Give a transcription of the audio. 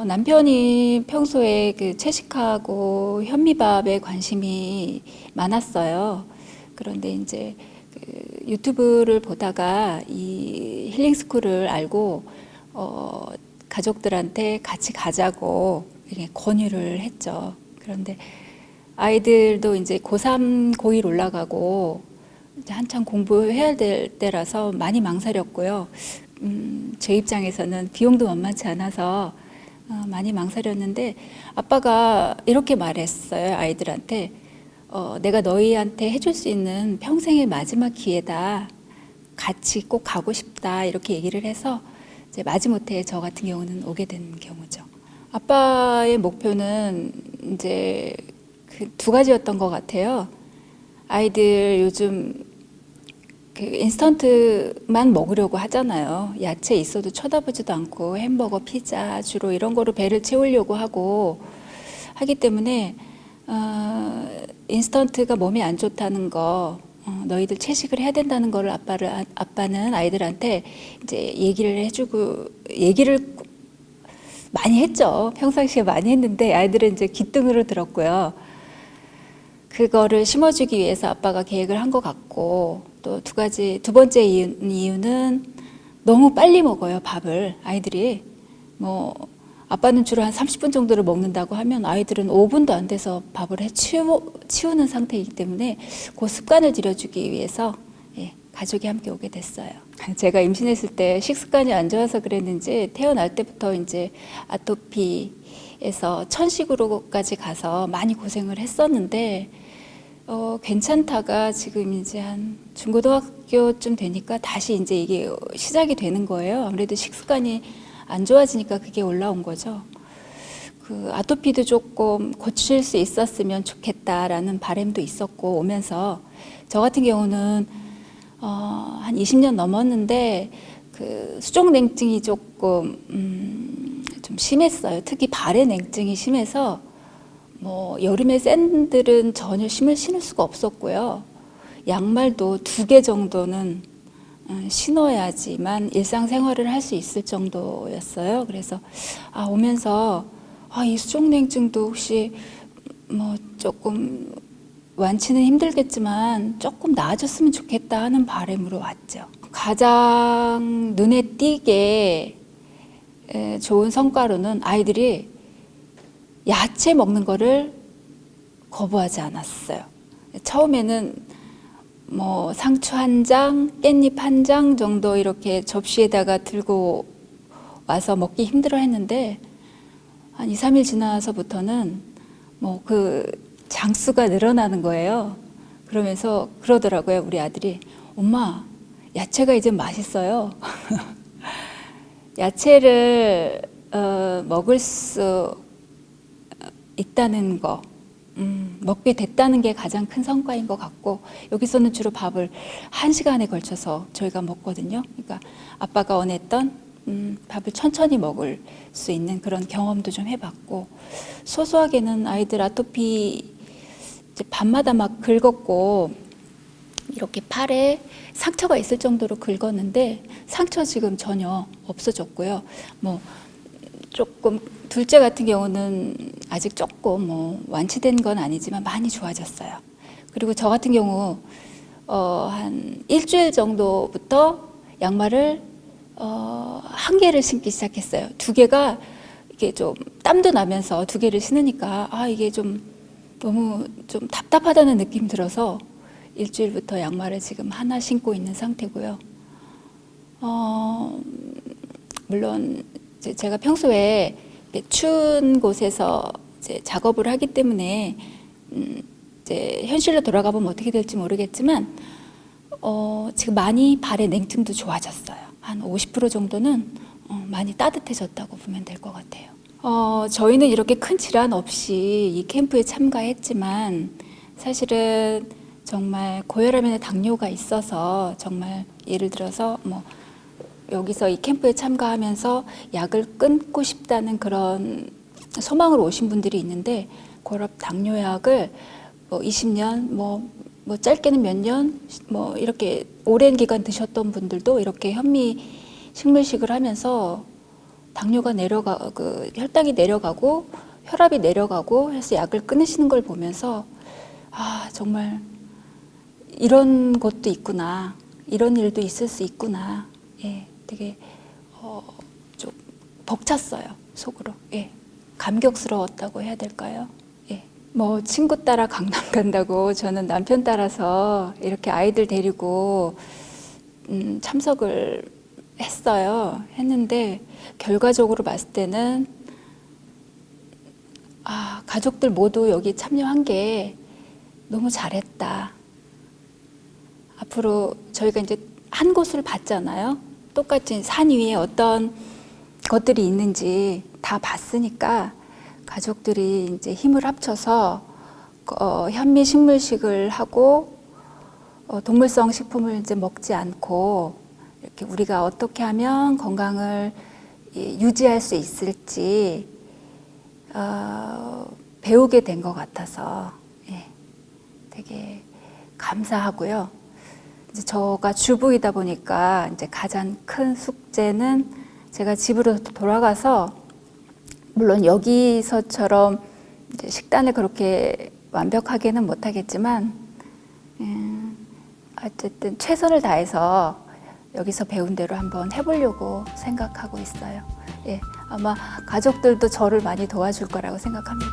남편이 평소에 그 채식하고 현미밥에 관심이 많았어요. 그런데 이제 그 유튜브를 보다가 이 힐링 스쿨을 알고 가족들한테 같이 가자고 이렇게 권유를 했죠. 그런데 아이들도 이제 고3, 고1 올라가고 이제 한창 공부해야 될 때라서 많이 망설였고요. 제 입장에서는 비용도 만만치 않아서 많이 망설였는데 아빠가 이렇게 말했어요. 아이들한테 내가 너희한테 해줄 수 있는 평생의 마지막 기회다. 같이 꼭 가고 싶다. 이렇게 얘기를 해서 이제 마지못해 저 같은 경우는 오게 된 경우죠. 아빠의 목표는 이제 그 두 가지였던 것 같아요. 아이들 요즘 그 인스턴트만 먹으려고 하잖아요. 야채 있어도 쳐다보지도 않고 햄버거, 피자 주로 이런 거로 배를 채우려고 하기 때문에 인스턴트가 몸에 안 좋다는 거, 너희들 채식을 해야 된다는 거를 아빠는 아이들한테 이제 얘기를 많이 했죠. 평상시에 많이 했는데 아이들은 이제 귓등으로 들었고요. 그거를 심어주기 위해서 아빠가 계획을 한 것 같고, 또 두 번째 이유는 너무 빨리 먹어요, 밥을. 아이들이. 아빠는 주로 한 30분 정도를 먹는다고 하면 아이들은 5분도 안 돼서 밥을 치우는 상태이기 때문에 그 습관을 들여주기 위해서 가족이 함께 오게 됐어요. 제가 임신했을 때 식습관이 안 좋아서 그랬는지 태어날 때부터 이제 아토피에서 천식으로까지 가서 많이 고생을 했었는데 괜찮다가 지금 이제 한 중고등학교쯤 되니까 다시 이제 이게 시작이 되는 거예요. 아무래도 식습관이 안 좋아지니까 그게 올라온 거죠. 그 아토피도 조금 고칠 수 있었으면 좋겠다라는 바람도 있었고 오면서 저 같은 경우는 한 20년 넘었는데 그 수족 냉증이 조금 좀 심했어요. 특히 발의 냉증이 심해서 여름에 샌들은 전혀 신을 수가 없었고요. 양말도 2개 정도는 신어야지만 일상생활을 할 수 있을 정도였어요. 그래서 오면서 이 수족냉증도 혹시 조금 완치는 힘들겠지만 조금 나아졌으면 좋겠다 하는 바람으로 왔죠. 가장 눈에 띄게 좋은 성과로는 아이들이 야채 먹는 거를 거부하지 않았어요. 처음에는 상추 1장, 깻잎 1장 정도 이렇게 접시에다가 들고 와서 먹기 힘들어 했는데 한 2, 3일 지나서부터는 그 장수가 늘어나는 거예요. 그러면서 그러더라고요, 우리 아들이. 엄마, 야채가 이제 맛있어요. 야채를 먹을 수 있다는 거, 먹게 됐다는 게 가장 큰 성과인 것 같고, 여기서는 주로 밥을 1시간에 걸쳐서 저희가 먹거든요. 그러니까 아빠가 원했던 밥을 천천히 먹을 수 있는 그런 경험도 좀 해봤고, 소소하게는 아이들 아토피 이제 밤마다 막 긁었고, 이렇게 팔에 상처가 있을 정도로 긁었는데 상처 지금 전혀 없어졌고요. 조금 둘째 같은 경우는 아직 조금 완치된 건 아니지만 많이 좋아졌어요. 그리고 저 같은 경우 한 일주일 정도부터 양말을 1개를 신기 시작했어요. 2개가 이게 좀 땀도 나면서 2개를 신으니까 이게 좀 너무 좀 답답하다는 느낌이 들어서 일주일부터 양말을 지금 하나 신고 있는 상태고요. 물론 제가 평소에 추운 곳에서 이제 작업을 하기 때문에 이제 현실로 돌아가 보면 어떻게 될지 모르겠지만 지금 많이 발의 냉증도 좋아졌어요. 한 50% 정도는 많이 따뜻해졌다고 보면 될 것 같아요. 저희는 이렇게 큰 질환 없이 이 캠프에 참가했지만 사실은 정말 고혈압이나 당뇨가 있어서 정말 예를 들어서 여기서 이 캠프에 참가하면서 약을 끊고 싶다는 그런 소망으로 오신 분들이 있는데 고혈압 당뇨약을 20년 짧게는 몇 년 이렇게 오랜 기간 드셨던 분들도 이렇게 현미 식물식을 하면서 당뇨가 혈당이 내려가고 혈압이 내려가고 해서 약을 끊으시는 걸 보면서 아, 정말 이런 것도 있구나. 이런 일도 있을 수 있구나. 예, 되게 좀 벅찼어요, 속으로. 예, 감격스러웠다고 해야 될까요? 예, 뭐 친구 따라 강남 간다고 저는 남편 따라서 이렇게 아이들 데리고 참석을 했는데 결과적으로 봤을 때는 아, 가족들 모두 여기 참여한 게 너무 잘했다. 앞으로 저희가 이제 한 곳을 봤잖아요. 똑같이 산 위에 어떤 것들이 있는지 다 봤으니까 가족들이 이제 힘을 합쳐서 현미식물식을 하고 동물성 식품을 이제 먹지 않고 이렇게 우리가 어떻게 하면 건강을 유지할 수 있을지 배우게 된 것 같아서 예, 되게 감사하고요. 이제 저가 주부이다 보니까 이제 가장 큰 숙제는 제가 집으로 돌아가서 물론 여기서처럼 이제 식단을 그렇게 완벽하게는 못하겠지만 어쨌든 최선을 다해서 여기서 배운 대로 한번 해보려고 생각하고 있어요. 예, 아마 가족들도 저를 많이 도와줄 거라고 생각합니다.